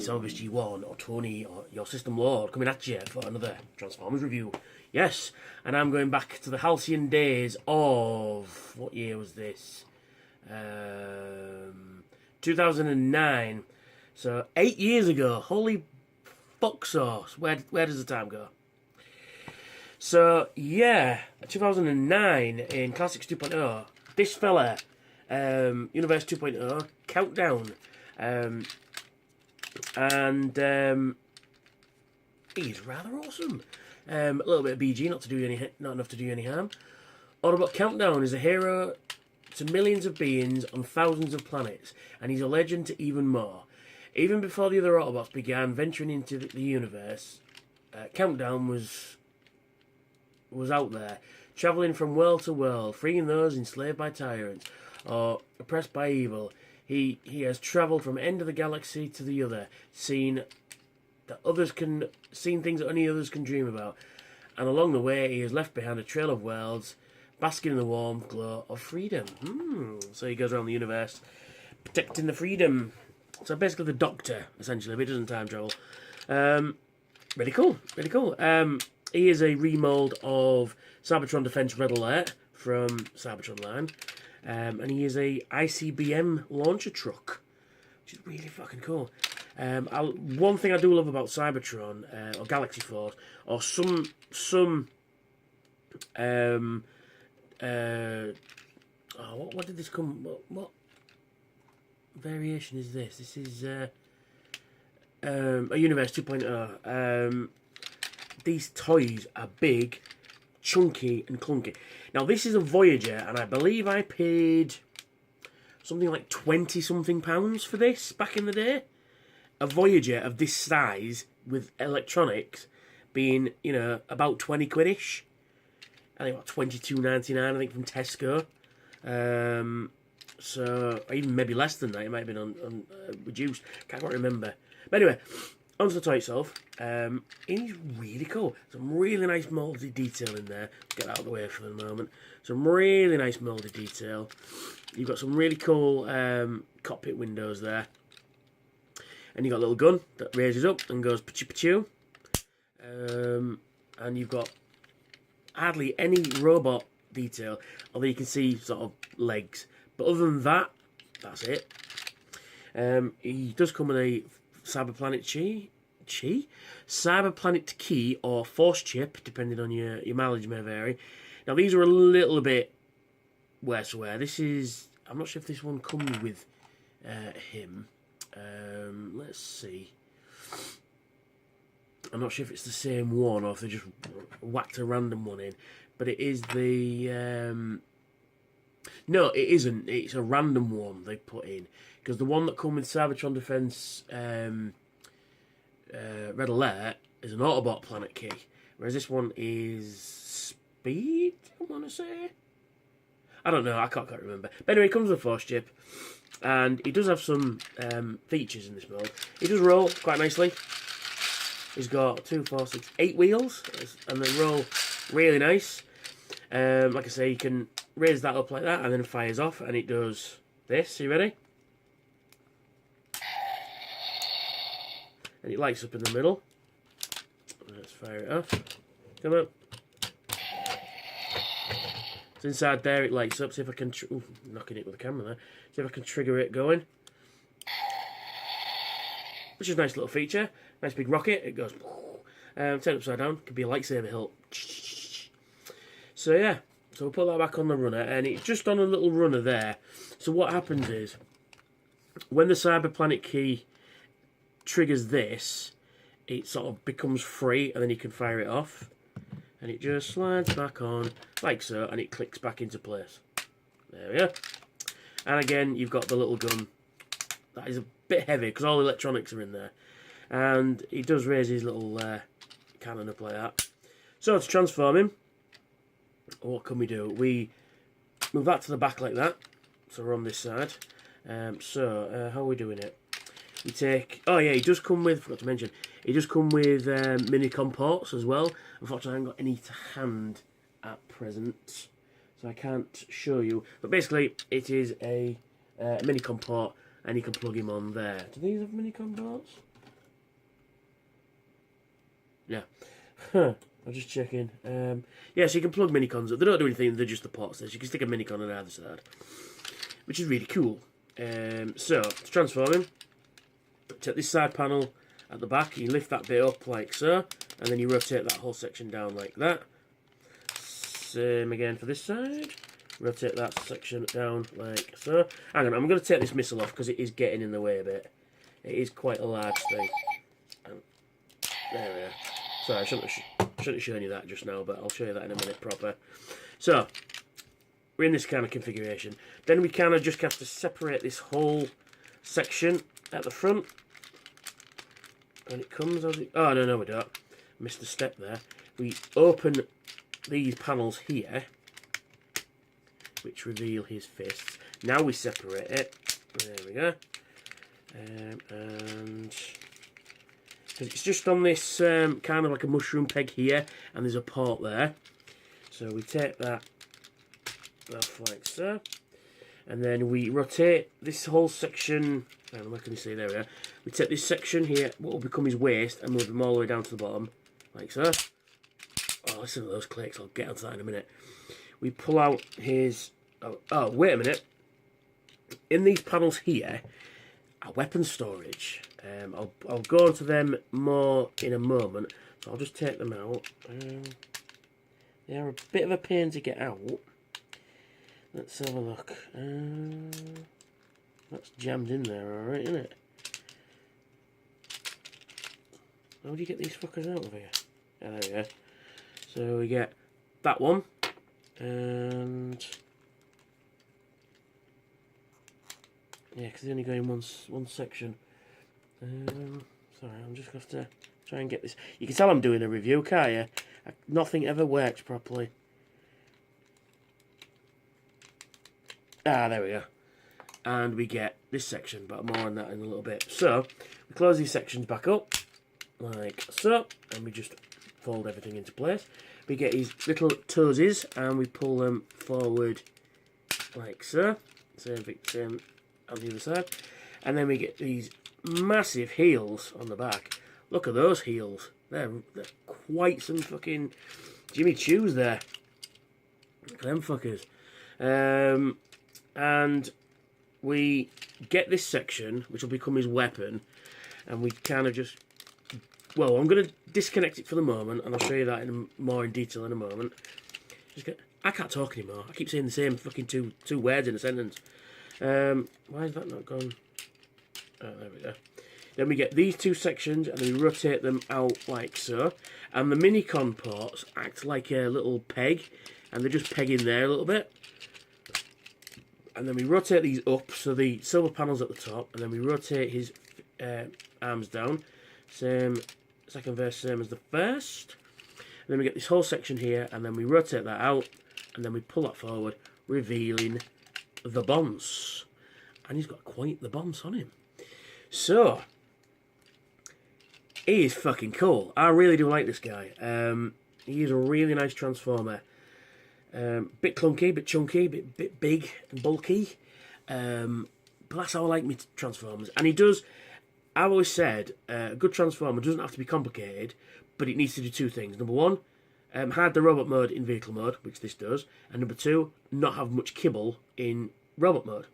Salvage G1 or Tony or your System Lord coming at you for another Transformers review. Yes, and I'm going back to the halcyon days of... what year was this? 2009. So 8 years ago. Holy fuck sauce. Where does the time go? So yeah, 2009 in Classics 2.0. This fella, Universe 2.0, Countdown. He's rather awesome. A little bit of BG, not enough to do any harm. Autobot Countdown is a hero to millions of beings on thousands of planets, and he's a legend to even more. Even before the other Autobots began venturing into the universe, Countdown was out there, travelling from world to world, freeing those enslaved by tyrants or oppressed by evil. He has travelled from end of the galaxy to the other, seen things that only others can dream about, and along the way he has left behind a trail of worlds, basking in the warm glow of freedom. So he goes around the universe, protecting the freedom. So basically the Doctor, essentially, but he doesn't time travel. Really cool, really cool. He is a remold of Cybertron Defence Red Alert from Cybertron line. And he is a ICBM launcher truck, which is really fucking cool. One thing I do love about Cybertron, or Galaxy Force, or some what did this come? What variation is this? This is a Universe 2.0. These toys are big, chunky and clunky. Now this is a Voyager, and I believe I paid something like £20-something for this back in the day. A Voyager of this size with electronics being, about 20 quid-ish. I think about £22.99, I think, from Tesco. So, or even maybe less than that. It might have been on reduced. Can't quite remember. But anyway, onto the toy itself. It's really cool. Some really nice moulded detail in there. Get that out of the way for the moment. Some really nice moulded detail. You've got some really cool cockpit windows there. And you've got a little gun that raises up and goes pa-choo. And you've got hardly any robot detail, although you can see sort of legs. But other than that, that's it. He does come with a Cyberplanet Cyberplanet key or force chip, depending on your mileage may vary. Now these are a little bit worse to wear. This is, I'm not sure if this one comes with him. Let's see. I'm not sure if it's the same one or if they just whacked a random one in. But it is the... no, it isn't. It's a random one they put in. Because the one that comes with Cybertron Defence Red Alert is an Autobot planet key. Whereas this one is Speed, I want to say. I don't know, I can't remember. But anyway, it comes with a force chip. And he does have some features in this build. He does roll quite nicely. He's got 2, 4, 6, 8 wheels. And they roll really nice. Like I say, you can raise that up like that and then it fires off. And it does this. Are you ready? And it lights up in the middle. Let's fire it off. Come on. So inside there it lights up. See if I can... knocking it with the camera there. See if I can trigger it going. Which is a nice little feature. Nice big rocket. It goes... turn it upside down. Could be a lightsaber hilt. So yeah. So we'll put that back on the runner. And it's just on a little runner there. So what happens is... when the Cyberplanet key triggers this, it sort of becomes free. And then you can fire it off. And it just slides back on like so, and it clicks back into place. There we go. And again, you've got the little gun. That is a bit heavy because all the electronics are in there. And he does raise his little cannon up like that. So to transform him, what can we do? We move that to the back like that. So we're on this side. How are we doing it? We take... oh yeah, he does come with... forgot to mention. He does come with mini-com ports as well. Unfortunately, I haven't got any to hand at present. So I can't show you. But basically, it is a mini-com port. And you can plug him on there. Do these have mini-com ports? No. Huh. I'm just checking. Yeah, so you can plug minicons up. They don't do anything, they're just the ports there. So you can stick a minicon on either side, which is really cool. So, to transform him, take this side panel at the back, you lift that bit up like so, and then you rotate that whole section down like that. Same again for this side. Rotate that section down like so. Hang on, I'm going to take this missile off because it is getting in the way a bit. It is quite a large thing. There we are. Sorry, I shouldn't have shown you that just now, but I'll show you that in a minute proper. So, we're in this kind of configuration. Then we kind of just have to separate this whole section at the front. And it comes as it... Oh, no, we don't. Missed a step there. We open these panels here, which reveal his fists. Now we separate it. There we go. And it's just on this kind of like a mushroom peg here, and there's a port there. So we take that off like so, and then we rotate this whole section. What can you see? There we are. We take this section here, what will become his waist, and move him all the way down to the bottom, like so. Oh, listen to those clicks. I'll get onto that in a minute. We pull out his... Oh, wait a minute. In these panels here are weapon storage. I'll go into them more in a moment. So I'll just take them out. They are a bit of a pain to get out. Let's have a look. That's jammed in there, alright, isn't it? How do you get these fuckers out of here? Oh, there we go. So we get that one. And... yeah, because they only go in one section. Sorry, I'm just going to have to try and get this. You can tell I'm doing a review, can't you? Nothing ever works properly. Ah, there we go. And we get this section, but more on that in a little bit. So, we close these sections back up, like so, and we just fold everything into place. We get these little toesies, and we pull them forward, like so. Same on the other side. And then we get these massive heels on the back. Look at those heels. They're quite some fucking Jimmy Choos there. Look at them fuckers. And we get this section, which will become his weapon, and we kind of just... well, I'm going to disconnect it for the moment, and I'll show you that more in detail in a moment. I can't talk anymore. I keep saying the same fucking two words in a sentence. Why is that not gone? Oh, there we go. Then we get these two sections, and then we rotate them out like so. And the minicon ports act like a little peg, and they just peg in there a little bit. And then we rotate these up, so the silver panel's at the top, and then we rotate his arms down. Same, second verse, same as the first. And then we get this whole section here, and then we rotate that out, and then we pull that forward, revealing the bonce. And he's got quite the bonce on him. So, he is fucking cool. I really do like this guy. He is a really nice transformer. Bit clunky, bit chunky, bit big and bulky. But that's how I like me transformers. And he does... I've always said, a good transformer doesn't have to be complicated, but it needs to do two things. Number one, hide the robot mode in vehicle mode, which this does. And number two, not have much kibble in robot mode,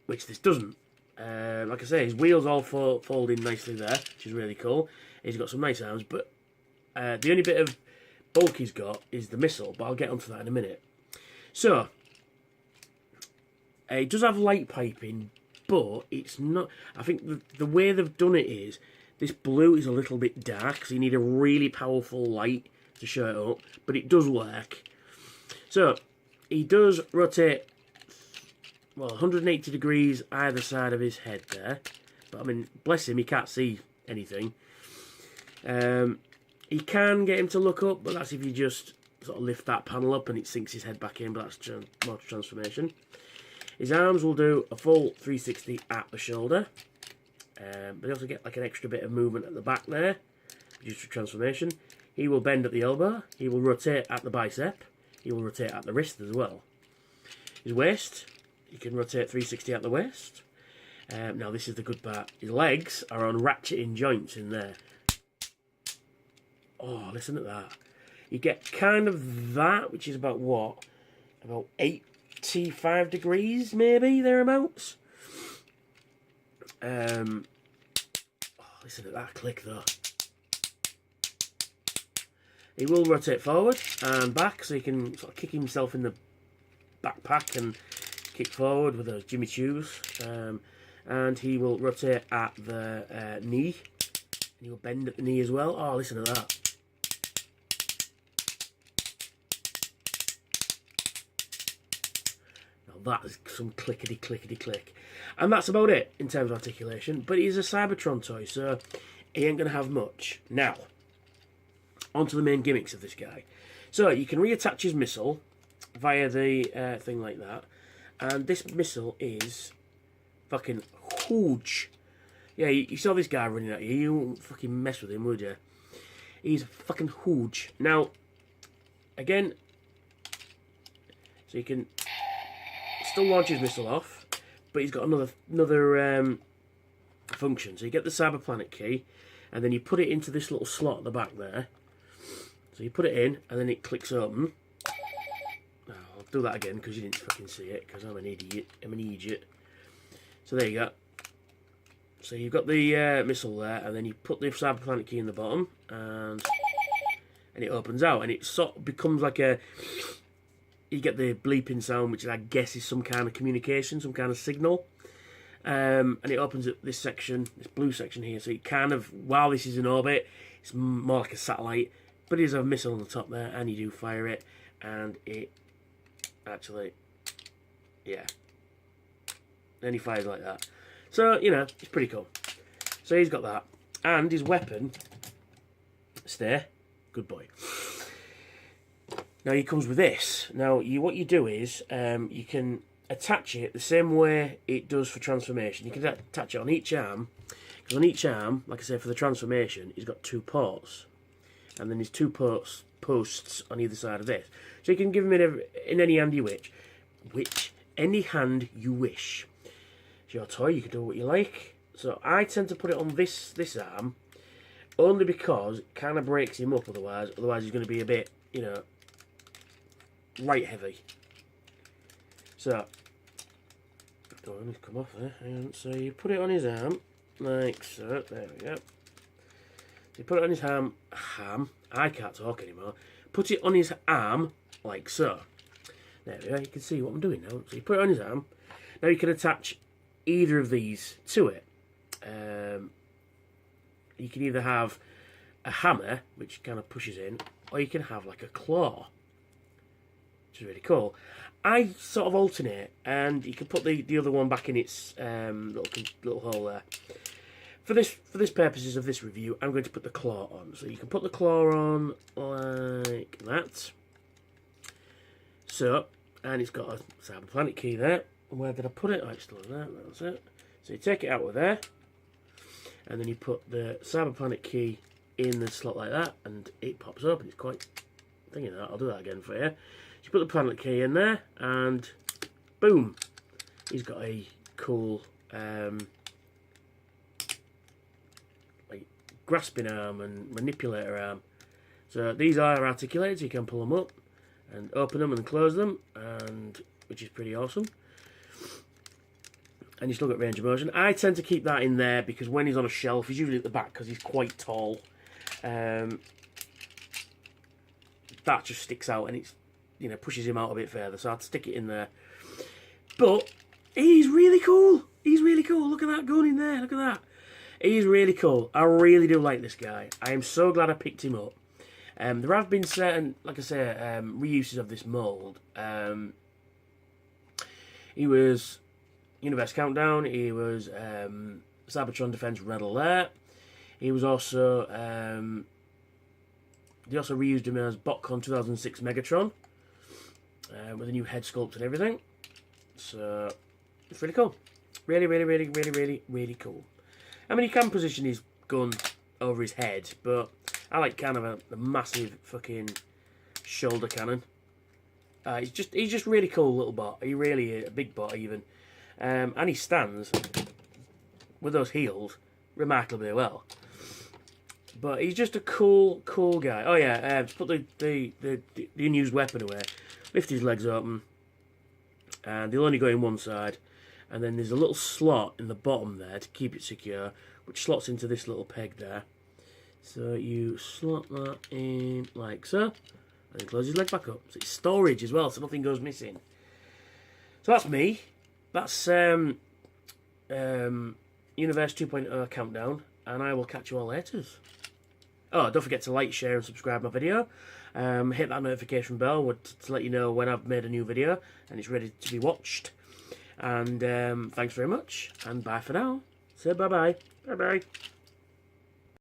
which this doesn't. Like I say, his wheels all fold in nicely there, which is really cool. He's got some nice arms, but the only bit of bulk he's got is the missile, but I'll get onto that in a minute. So, it does have light piping, but it's not... I think the way they've done it is, this blue is a little bit dark, so you need a really powerful light to show it up, but it does work. So, he does rotate, well, 180 degrees either side of his head there. But, I mean, bless him, he can't see anything. He can get him to look up, but that's if you just sort of lift that panel up and it sinks his head back in, but that's more transformation. His arms will do a full 360 at the shoulder. But you also get like an extra bit of movement at the back there, just for transformation. He will bend at the elbow. He will rotate at the bicep. He will rotate at the wrist as well. His waist, he can rotate 360 at the waist. Now this is the good part. His legs are on ratcheting joints in there. Oh, listen to that. You get kind of that, which is about what? About 85 degrees, maybe, thereabouts. Oh, listen to that click, though. He will rotate forward and back, so he can sort of kick himself in the backpack and kick forward with those Jimmy Choos. And he will rotate at the knee. And he will bend at the knee as well. Oh, listen to that. That is some clickety-clickety-click. And that's about it in terms of articulation. But he's a Cybertron toy, so he ain't going to have much. Now, onto the main gimmicks of this guy. So, you can reattach his missile via the thing like that. And this missile is fucking huge. Yeah, you saw this guy running at you. You wouldn't fucking mess with him, would you? He's fucking huge. Now, again, so you can still launch his missile off, but he's got another function. So you get the Cyber Planet key, and then you put it into this little slot at the back there. So you put it in, and then it clicks open. Oh, I'll do that again because you didn't fucking see it, because I'm an idiot. I'm an idiot. So there you go. So you've got the missile there, and then you put the Cyber Planet key in the bottom, and it opens out, and it sort of becomes like a... You get the bleeping sound, which I guess is some kind of communication, some kind of signal. And it opens up this section, this blue section here. So it kind of, while this is in orbit, it's more like a satellite. But it is a missile on the top there, and you do fire it. And it actually, yeah. Then he fires like that. So, you know, it's pretty cool. So he's got that. And his weapon, stay, good boy. Now he comes with this. Now what you do is you can attach it the same way it does for transformation. You can attach it on each arm, because on each arm, like I say, for the transformation, he's got 2 ports, and then there's 2 posts on either side of this. So you can give him in any hand you wish, any hand you wish. It's your toy. You can do what you like. So I tend to put it on this arm, only because it kind of breaks him up. Otherwise he's going to be a bit, you know, right heavy. So, don't let come off there. And so you put it on his arm, like so. There we go. So you put it on his ham. I can't talk anymore. Put it on his arm, like so. There we go. You can see what I'm doing now. So you put it on his arm. Now you can attach either of these to it. You can either have a hammer, which kind of pushes in, or you can have like a claw, which is really cool. I sort of alternate, and you can put the other one back in its little hole there. For this purposes of this review, I'm going to put the claw on. So you can put the claw on like that. So, and it's got a Cyber Planet key there. Where did I put it? Oh, it's still there. That's it. So you take it out of there, and then you put the Cyber Planet key in the slot like that, and it pops up, and it's quite thinking that. I'll do that again for you. So you put the Planet key in there, and boom, he's got a cool like grasping arm and manipulator arm. So these are articulated, so you can pull them up and open them and close them, and which is pretty awesome. And you still got range of motion. I tend to keep that in there because when he's on a shelf, he's usually at the back because he's quite tall. That just sticks out and it's, you know, pushes him out a bit further. So I'd stick it in there. But he's really cool. He's really cool. Look at that gun in there. Look at that. He's really cool. I really do like this guy. I am so glad I picked him up. There have been certain, like I say, reuses of this mould. He was Universe Countdown. He was Cybertron Defence Red Alert. He was also they also reused him as BotCon 2006 Megatron with a new head sculpt and everything. So it's really cool. Really cool. I mean, he can position his gun over his head, but I like kind of a massive fucking shoulder cannon. He's just really cool little bot. He really is a big bot even. And he stands with those heels remarkably well. But he's just a cool guy. Oh yeah, to put the unused weapon away, lift his legs open, and they'll only go in one side, and then there's a little slot in the bottom there to keep it secure, which slots into this little peg there. So you slot that in like so, and then close his leg back up. So it's storage as well, so nothing goes missing. So that's me. That's Universe 2.0 countdown, and I will catch you all later. Oh, don't forget to like, share and subscribe my video. Hit that notification bell to let you know when I've made a new video and it's ready to be watched. And thanks very much, and bye for now. Say bye-bye. Bye-bye.